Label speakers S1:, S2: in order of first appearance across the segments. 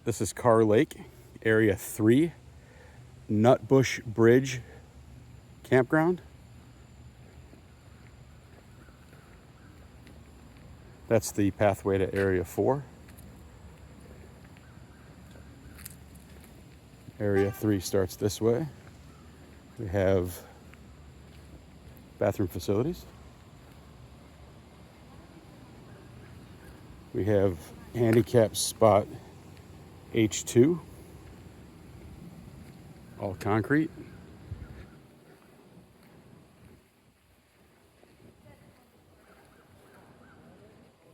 S1: This is Kerr Lake, Area 3, Nutbush Bridge Campground. That's the pathway to Area 4. Area 3 starts this way. We have bathroom facilities. We have handicap spot H2, all concrete.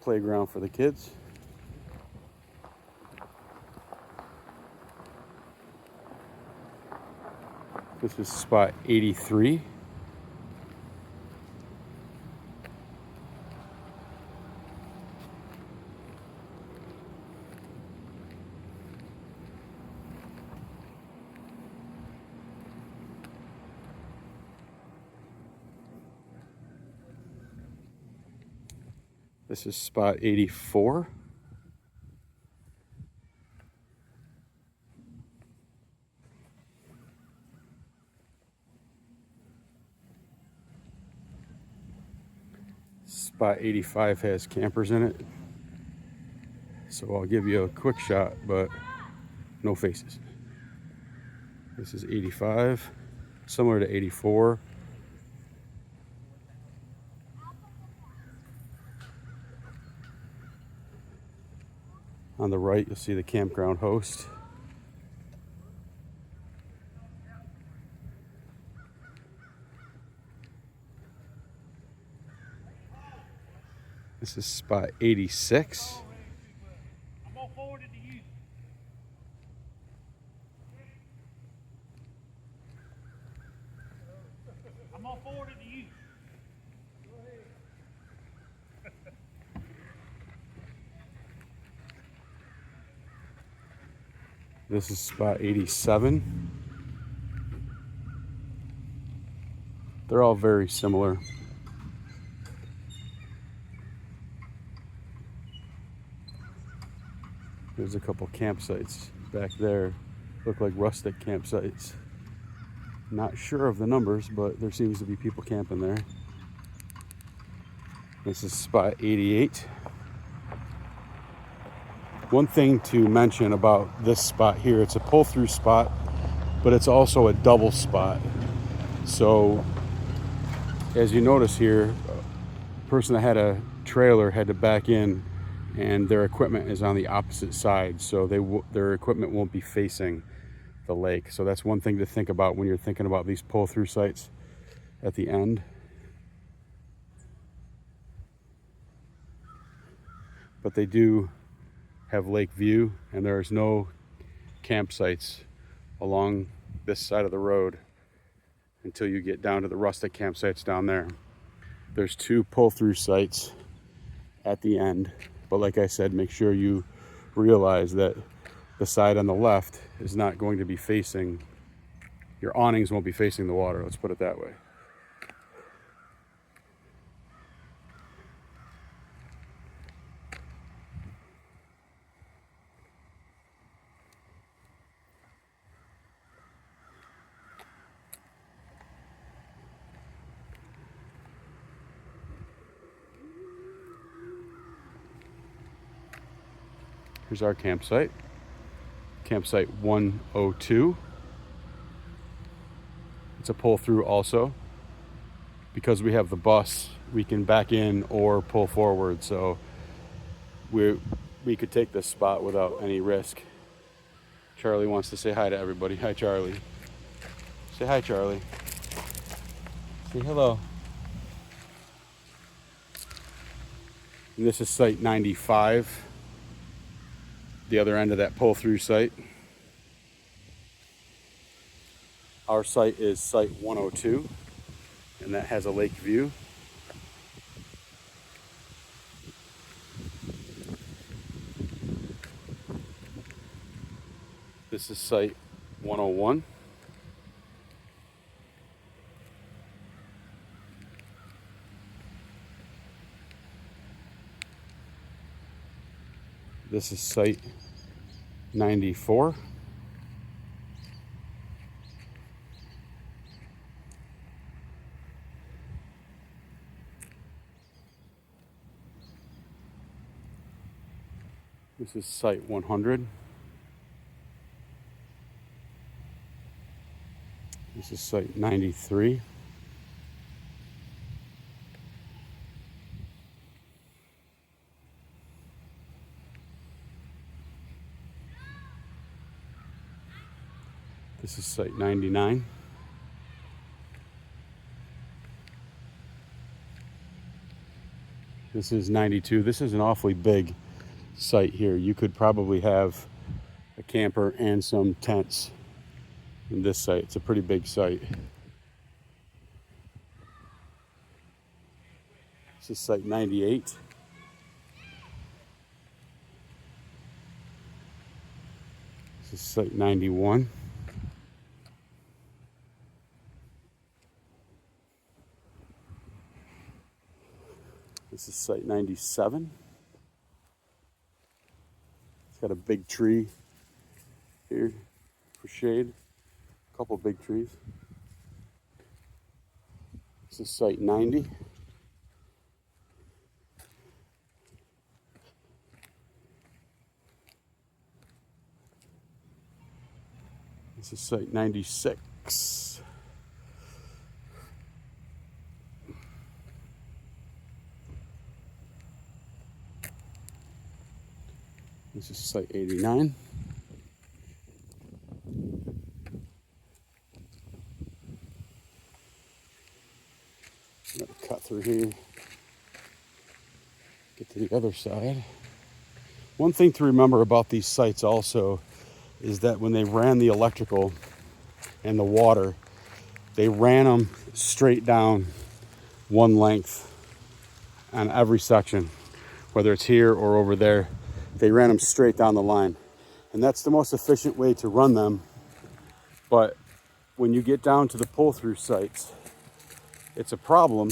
S1: Playground for the kids. This is spot 83. This is spot 84. Spot 85 has campers in it. So I'll give you a quick shot, but no faces. This is 85, similar to 84. On the right, you'll see the campground host. This is spot 86.
S2: I'm gonna forward it to you. I'm gonna forward it to you.
S1: This is spot 87. They're all very similar. There's a couple campsites back there. Look like rustic campsites. Not sure of the numbers, but there seems to be people camping there. This is spot 88. One thing to mention about this spot here, it's a pull-through spot, but it's also a double spot. So as you notice here, a person that had a trailer had to back in, and their equipment is on the opposite side, so their equipment won't be facing the lake. So that's one thing to think about when you're thinking about these pull-through sites at the end. But they do have lake view, and there's no campsites along this side of the road until you get down to the rustic campsites down there. There's 2 pull-through sites at the end, but like I said, make sure you realize that the side on the left is not going to be facing, your awnings won't be facing the water, let's put it that way. Here's our campsite, campsite 102. It's a pull through also. Because we have the bus, we can back in or pull forward, so we could take this spot without any risk. Charlie wants to say hi to everybody. Hi, Charlie. Say hi, Charlie. Say hello. And this is site 95. The other end of that pull-through site. Our site is site 102, and that has a lake view. This is site 101. This is site 94. This is site 100. This is site 93. This is site 99. This is 92. This is an awfully big site here. You could probably have a camper and some tents in this site. It's a pretty big site. This is site 98. This is site 91. This is site 97. It's got a big tree here for shade. A couple big trees. This is site 90. This is site 96. This is site 89. I'm going to cut through here, get to the other side. One thing to remember about these sites also is that when they ran the electrical and the water, they ran them straight down one length on every section, whether it's here or over there. They ran them straight down the line. And that's the most efficient way to run them. But when you get down to the pull-through sites, it's a problem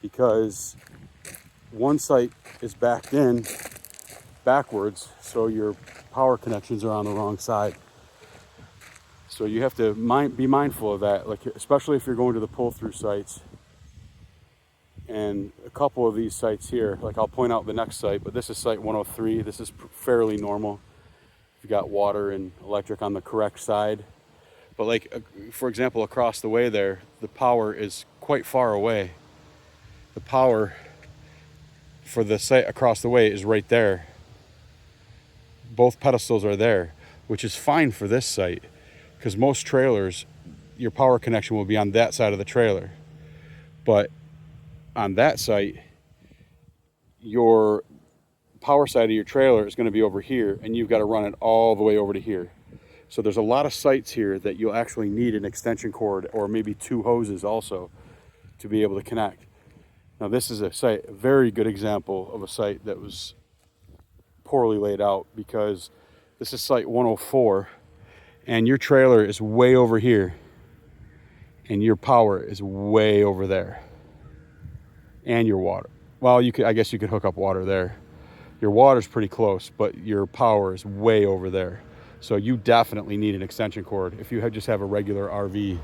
S1: because one site is backed in backwards, so your power connections are on the wrong side. So you have to be mindful of that, like especially if you're going to the pull-through sites. And a couple of these sites here, like I'll point out the next site, but this is site 103. This is fairly normal. You've got water and electric on the correct side. But like, for example, across the way there, the power is quite far away. The power for the site across the way is right there. Both pedestals are there, which is fine for this site because most trailers, your power connection will be on that side of the trailer. But on that site, your power side of your trailer is going to be over here, and you've got to run it all the way over to here. So there's a lot of sites here that you'll actually need an extension cord or maybe two hoses also to be able to connect. Now this is a very good example of a site that was poorly laid out because this is site 104 and your trailer is way over here and your power is way over there. And your water. Well, I guess you could hook up water there. Your water's pretty close, but your power is way over there. So you definitely need an extension cord if you just have a regular RV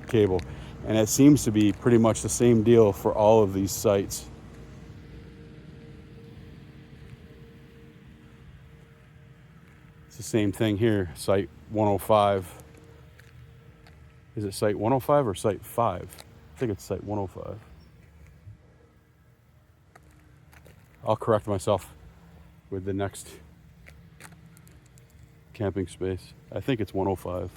S1: cable. And it seems to be pretty much the same deal for all of these sites. It's the same thing here, site 105. Is it site 105 or site 5? I think it's site 105. I'll correct myself with the next camping space. I think it's 105.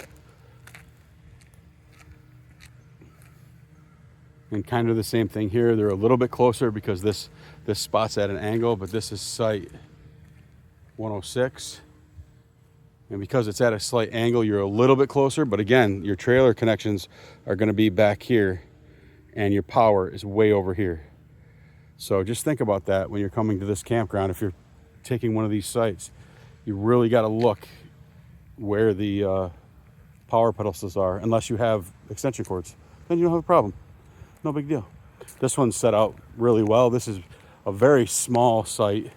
S1: And kind of the same thing here. They're a little bit closer because this spot's at an angle, but this is site 106. And because it's at a slight angle, you're a little bit closer. But again, your trailer connections are going to be back here and your power is way over here. So just think about that when you're coming to this campground. If you're taking one of these sites, you really got to look where the power pedestals are, unless you have extension cords. Then you don't have a problem. No big deal. This one's set out really well. This is a very small site.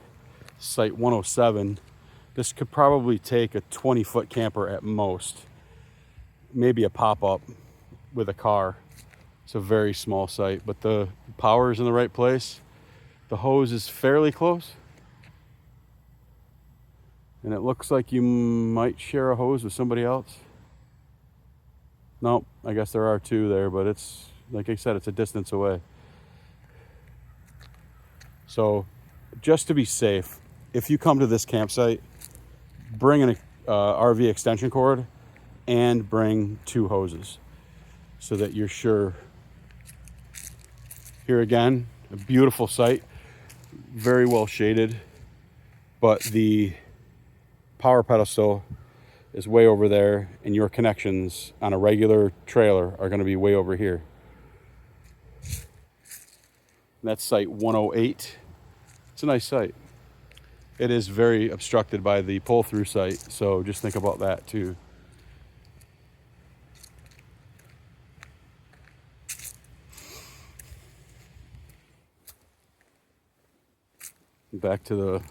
S1: site 107, this could probably take a 20-foot camper at most. Maybe a pop-up with a car. It's a very small site, but the power is in the right place. The hose is fairly close. And it looks like you might share a hose with somebody else. Nope, I guess there are two there, but it's, like I said, it's a distance away. So just to be safe, if you come to this campsite, bring an RV extension cord and bring two hoses so that you're sure. Here again, a beautiful site, very well shaded, but the power pedestal is way over there, and your connections on a regular trailer are going to be way over here. That's site 108. It's a nice site. It is very obstructed by the pull-through site, so just think about that too. Back to the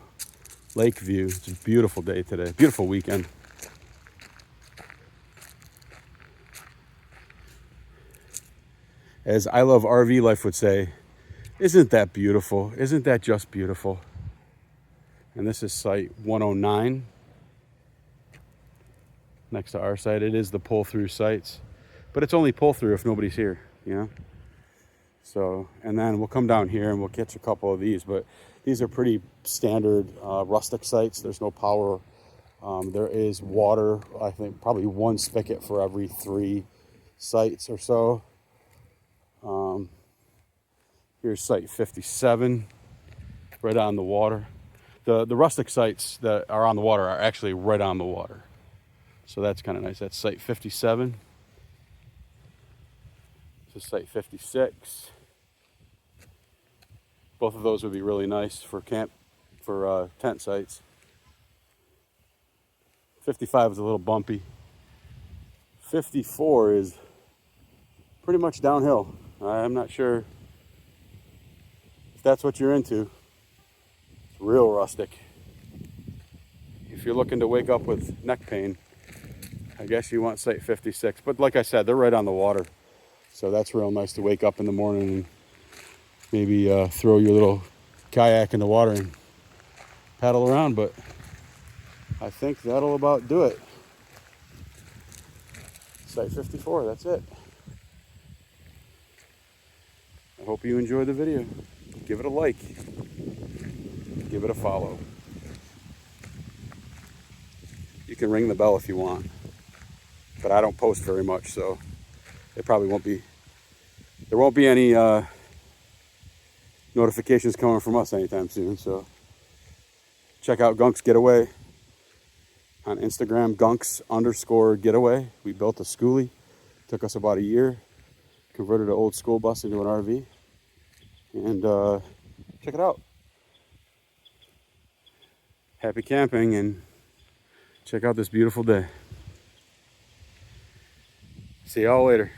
S1: lake view. It's a beautiful day today, beautiful weekend. As I Love RV Life would say, isn't that beautiful? Isn't that just beautiful? And this is site 109. Next to our site, it is the pull-through sites, but it's only pull-through if nobody's here, you know? So, and then we'll come down here and we'll catch a couple of these, but these are pretty standard rustic sites. There's no power. There is water, I think probably one spigot for every 3 sites or so. Here's site 57, right on the water. The rustic sites that are on the water are actually right on the water. So that's kind of nice. That's site 57. This is site 56. Both of those would be really nice for tent sites. 55 is a little bumpy. 54 is pretty much downhill. I'm not sure if that's what you're into. It's real rustic. If you're looking to wake up with neck pain, I guess you want site 56. But like I said, they're right on the water. So that's real nice to wake up in the morning and maybe throw your little kayak in the water and paddle around. But I think that'll about do it. Site 54, that's it. I hope you enjoyed the video. Give it a like. Give it a follow. You can ring the bell if you want. But I don't post very much, so it probably won't be. There won't be any notifications coming from us anytime soon. So check out Gunks Getaway on Instagram, Gunks_Getaway. We built a schoolie. Took us about a year. Converted an old school bus into an RV. And check it out. Happy camping and check out this beautiful day. See y'all later.